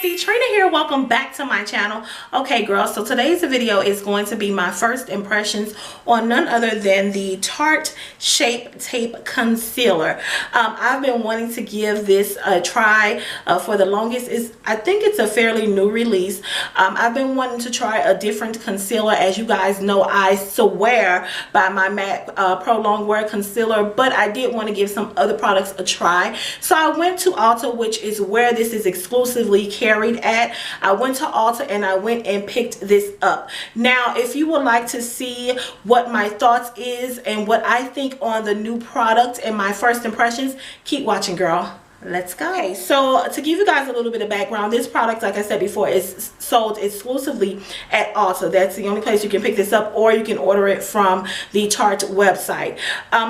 bestie, Trina here. Welcome back to my channel. Okay girls, so today's video is going to be my first impressions on none other than the Tarte Shape Tape Concealer. I've been wanting to give this a try for the longest. I think it's a fairly new release. I've been wanting to try a different concealer. As you guys know, I swear by my MAC Pro Longwear Concealer, but I did want to give some other products a try. So I went to Ulta, which is where this is exclusively carried at. I went to Ulta and I went and picked this up. Now, if you would like to see what my thoughts is and what I think on the new product and my first impressions, keep watching, girl. Let's go. Okay, so to give you guys a little bit of background, this product, like I said before, is sold exclusively at Ulta. That's the only place you can pick this up, or you can order it from the Tarte website.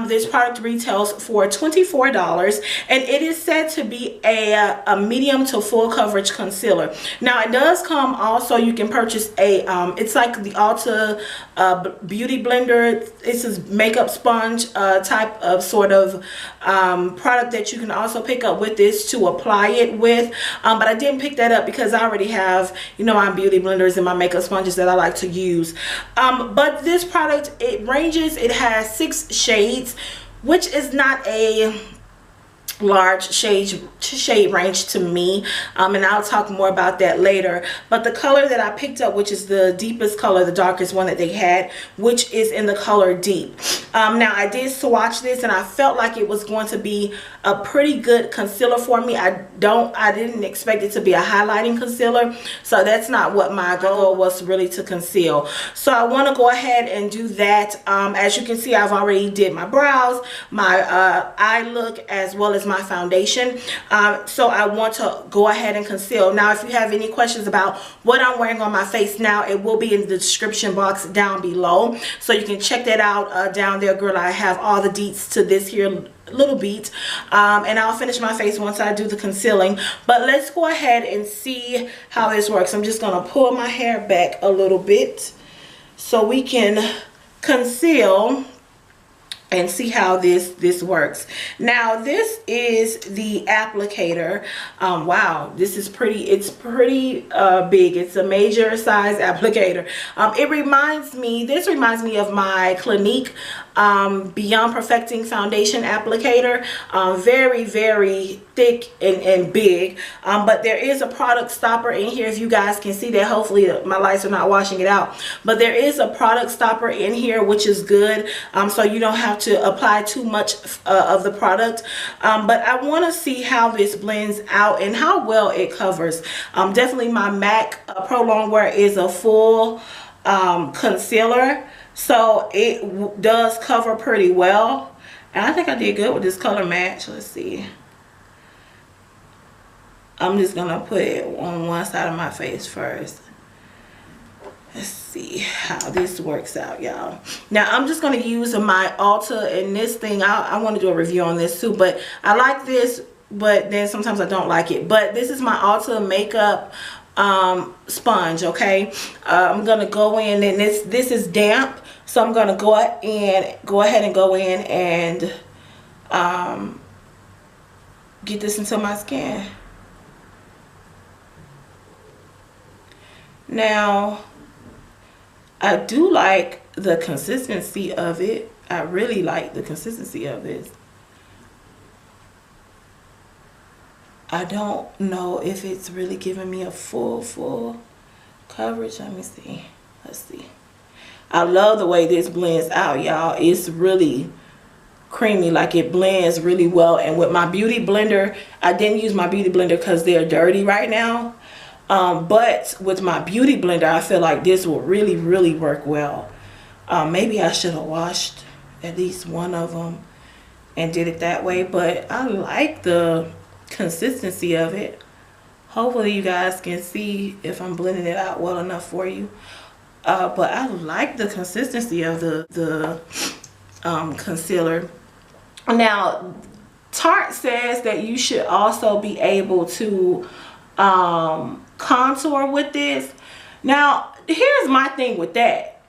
This product retails for $24, and it is said to be a medium to full coverage concealer. Now, it does come also, you can purchase a, it's like the Ulta Beauty Blender. It's a makeup sponge type of sort of product that you can also pick up with this to apply it with, but I didn't pick that up because I already have, you know, my beauty blenders and my makeup sponges that I like to use. But this product, it ranges, it has 6 shades, which is not a large shade range to me, and I'll talk more about that later. But the color that I picked up, which is the deepest color, the darkest one that they had, which is in the color Deep. Now, I did swatch this and I felt like it was going to be a pretty good concealer for me. I didn't expect it to be a highlighting concealer, so that's not what my goal was, really, to conceal. So I want to go ahead and do that. As you can see, I've already did my brows, my eye look, as well as my foundation. So I want to go ahead and conceal. Now, if you have any questions about what I'm wearing on my face now, it will be in the description box down below, so you can check that out down there, girl. I have all the deets to this here little beat, and I'll finish my face once I do the concealing. But let's go ahead and see how this works. I'm just gonna pull my hair back a little bit so we can conceal and see how this works. Now, this is the applicator. Wow, this is pretty, it's pretty big. It's a major size applicator. This reminds me of my Clinique Beyond Perfecting foundation applicator. Very, very thick and big. But there is a product stopper in here, if you guys can see that. Hopefully my lights are not washing it out. But there is a product stopper in here, which is good. So you don't have to apply too much of the product. But I want to see how this blends out and how well it covers. Definitely my MAC Pro Longwear is a full concealer, so it does cover pretty well, and I think I did good with this color match. Let's see. I'm just gonna put it on one side of my face first. Let's see how this works out, y'all. Now, I'm just going to use my Ulta, and this thing, I want to do a review on this too, but I like this, but then sometimes I don't like it. But this is my Ulta makeup sponge, okay? I'm going to go in, and this is damp, so I'm going to go ahead and go in and get this into my skin. Now, I do like the consistency of it. I really like the consistency of this. I don't know if it's really giving me a full coverage. Let me see. Let's see. I love the way this blends out, y'all. It's really creamy, like it blends really well. And with my beauty blender, I didn't use my beauty blender because they're dirty right now. But with my beauty blender, I feel like this will really work well. Maybe I should have washed at least one of them and did it that way, but I like the consistency of it. Hopefully you guys can see if I'm blending it out well enough for you. But I like the consistency of the concealer. Now, Tarte says that you should also be able to contour with this. Now, here's my thing with that.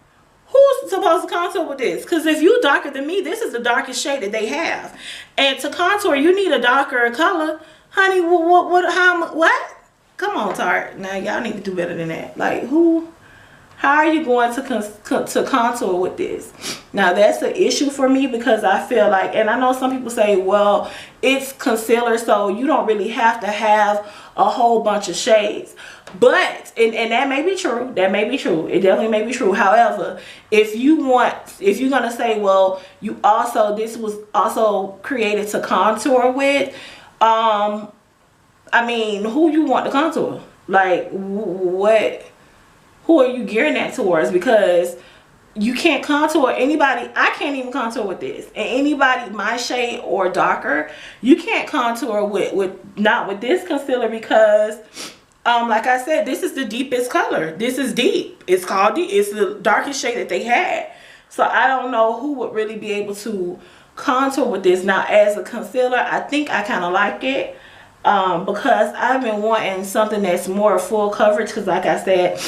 Who's supposed to contour with this? Because if you're darker than me, this is the darkest shade that they have. And to contour, you need a darker color. Honey, what? Come on, Tarte. Now y'all need to do better than that. Like, how are you going to contour with this? Now that's an issue for me, because I feel like, and I know some people say, well, it's concealer, so you don't really have to have a whole bunch of shades. But, and that may be true. That may be true. It definitely may be true. However, if you're gonna say, well, this was also created to contour with, I mean, who you want to contour? Like, who are you gearing that towards? Because you can't contour anybody. I can't even contour with this. And anybody my shade or darker, you can't contour not with this concealer, because like I said, this is the deepest color. This is deep. It's called deep. It's the darkest shade that they had. So I don't know who would really be able to contour with this. Now, as a concealer, I think I kind of like it, because I've been wanting something that's more full coverage, because like I said,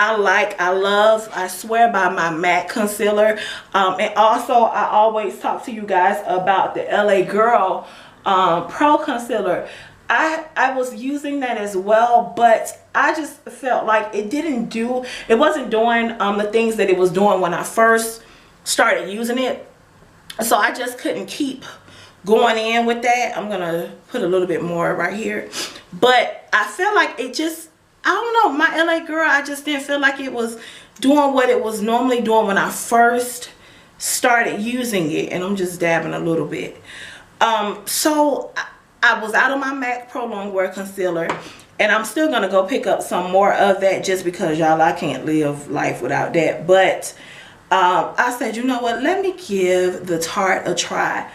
I swear by my MAC concealer. And also, I always talk to you guys about the LA Girl Pro Concealer. I was using that as well, but I just felt like it wasn't doing the things that it was doing when I first started using it. So I just couldn't keep going in with that. I'm gonna put a little bit more right here, but I feel like it just, I don't know, my LA Girl, I just didn't feel like it was doing what it was normally doing when I first started using it. And I'm just dabbing a little bit. So I was out of my MAC Pro Longwear Concealer, and I'm still going to go pick up some more of that, just because, y'all, I can't live life without that. But I said, you know what, let me give the Tarte a try.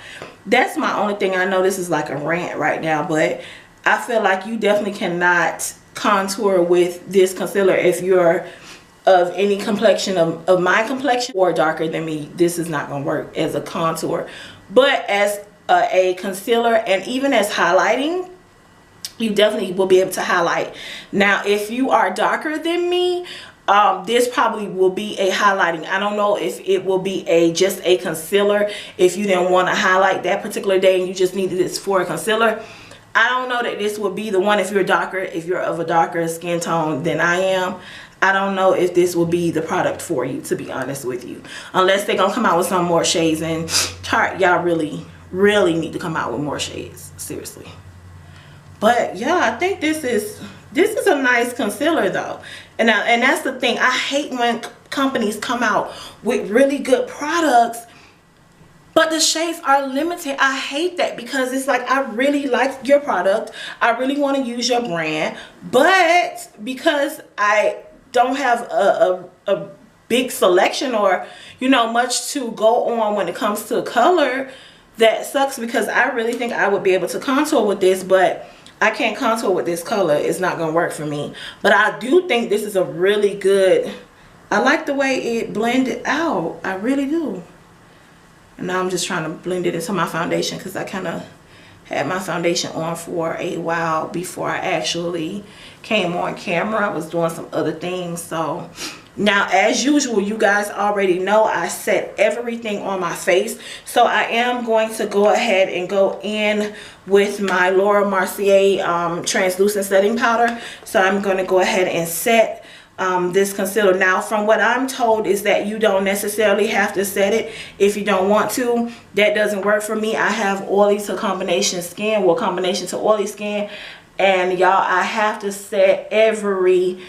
That's my only thing. I know this is like a rant right now, but I feel like you definitely cannot contour with this concealer if you're of any complexion of my complexion or darker than me. This is not going to work as a contour, but as a concealer and even as highlighting, you definitely will be able to highlight. Now, if you are darker than me, this probably will be a highlighting. I don't know if it will be just a concealer if you didn't want to highlight that particular day and you just needed this for a concealer. I don't know that this would be the one if you're darker, if you're of a darker skin tone than I am. I don't know if this will be the product for you, to be honest with you, unless they're gonna come out with some more shades. And Tarte, y'all really need to come out with more shades, seriously. But yeah, I think this is a nice concealer though. And that's the thing, I hate when companies come out with really good products but the shades are limited. I hate that, because it's like, I really like your product, I really want to use your brand, but because I don't have a big selection or, you know, much to go on when it comes to color, that sucks, because I really think I would be able to contour with this, but I can't contour with this color. It's not gonna work for me. But I do think this is a really good, I like the way it blended out, I really do. And now I'm just trying to blend it into my foundation, because I kind of had my foundation on for a while before I actually came on camera. I was doing some other things. So now, as usual, you guys already know I set everything on my face. So I am going to go ahead and go in with my Mercier translucent setting powder. So I'm going to go ahead and set this concealer. Now, from what I'm told is that you don't necessarily have to set it if you don't want to. That doesn't work for me. I have oily to combination skin, well, combination to oily skin, and y'all, I have to set every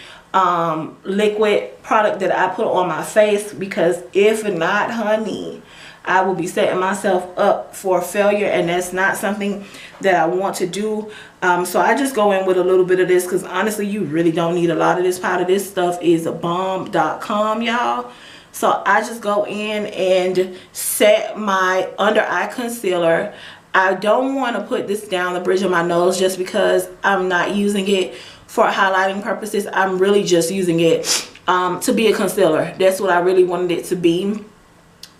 liquid product that I put on my face, because if not, honey, I will be setting myself up for failure, and that's not something that I want to do. So I just go in with a little bit of this, because honestly, you really don't need a lot of this powder. This stuff is a bomb.com, y'all. So I just go in and set my under eye concealer. I don't want to put this down the bridge of my nose, just because I'm not using it for highlighting purposes. I'm really just using it to be a concealer. That's what I really wanted it to be.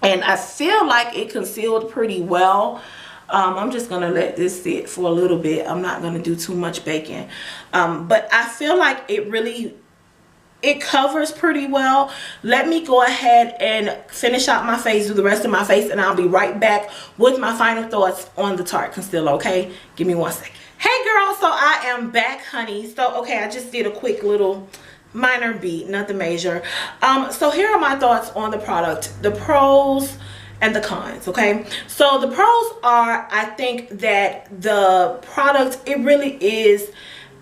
And I feel like it concealed pretty well. I'm just going to let this sit for a little bit. I'm not going to do too much baking. But I feel like it covers pretty well. Let me go ahead and finish out my face, do the rest of my face, and I'll be right back with my final thoughts on the Tarte concealer, okay? Give me 1 second. Hey girl, so I am back, honey. So okay, I just did a quick little minor beat, nothing major. So here are my thoughts on the product, the pros and the cons. Okay, so the pros are, I think that the product, it really is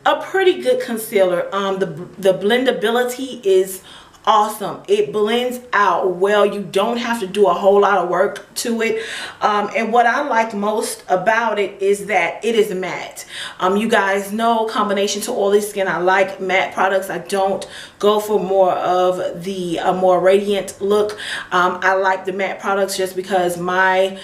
a pretty good concealer. The blendability is awesome. It blends out well. You don't have to do a whole lot of work to it. And what I like most about it is that it is matte. You guys know, combination to oily skin, I like matte products. I don't go for more of the more radiant look. I like the matte products just because my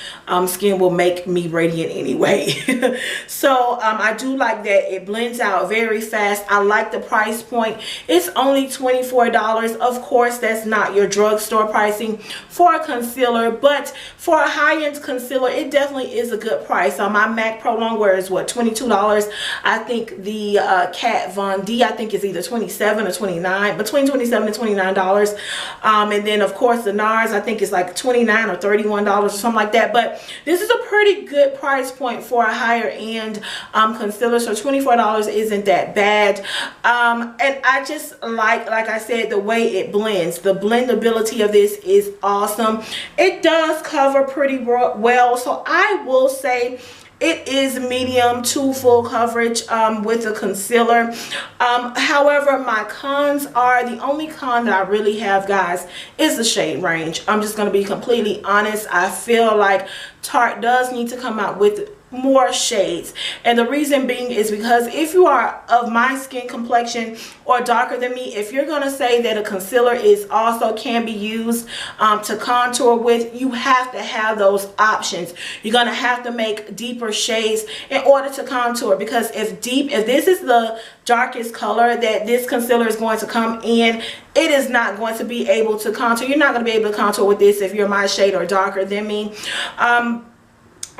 skin will make me radiant anyway. So I do like that it blends out very fast. I like the price point. It's only $24. Of course, that's not your drugstore pricing for a concealer, but for a high-end concealer, it definitely is a good price. My MAC Pro Longwear is what, $22. I think the Kat Von D, I think, is either $27 or $29, between $27 and $29. And then of course the NARS, I think, is like $29 or $31 or something like that. But this is a pretty good price point for a higher end concealer, so $24 isn't that bad. And I just like I said, the way it blends. The blendability of this is awesome. It does cover pretty well, so I will say it is medium to full coverage with a concealer. However, my cons are, the only con that I really have, guys, is the shade range. I'm just going to be completely honest. I feel like Tarte does need to come out with more shades, and the reason being is because if you are of my skin complexion or darker than me, if you're going to say that a concealer is also can be used to contour with, you have to have those options. You're going to have to make deeper shades in order to contour, because if this is the darkest color that this concealer is going to come in, it is not going to be able to contour. You're not going to be able to contour with this if you're my shade or darker than me.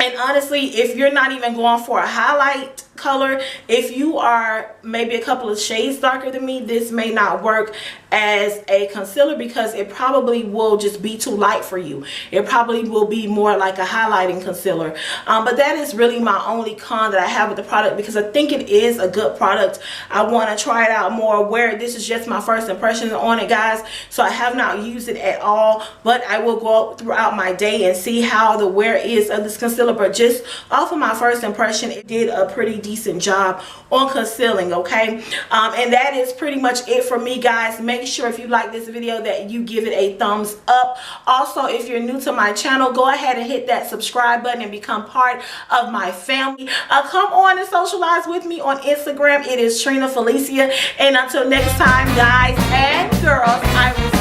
And honestly, if you're not even going for a highlight color, if you are maybe a couple of shades darker than me, this may not work as a concealer because it probably will just be too light for you. It probably will be more like a highlighting concealer. But that is really my only con that I have with the product, because I think it is a good product. I want to try it out more, where this is just my first impressions on it, guys. So I have not used it at all, but I will go throughout my day and see how the wear is of this concealer. But just off of my first impression, it did a pretty decent job on concealing. Okay, and that is pretty much it for me, guys. Make sure if you like this video that you give it a thumbs up. Also, if you're new to my channel, go ahead and hit that subscribe button and become part of my family. Come on and socialize with me on Instagram. It is Trina Felicia, and until next time, guys and girls, I will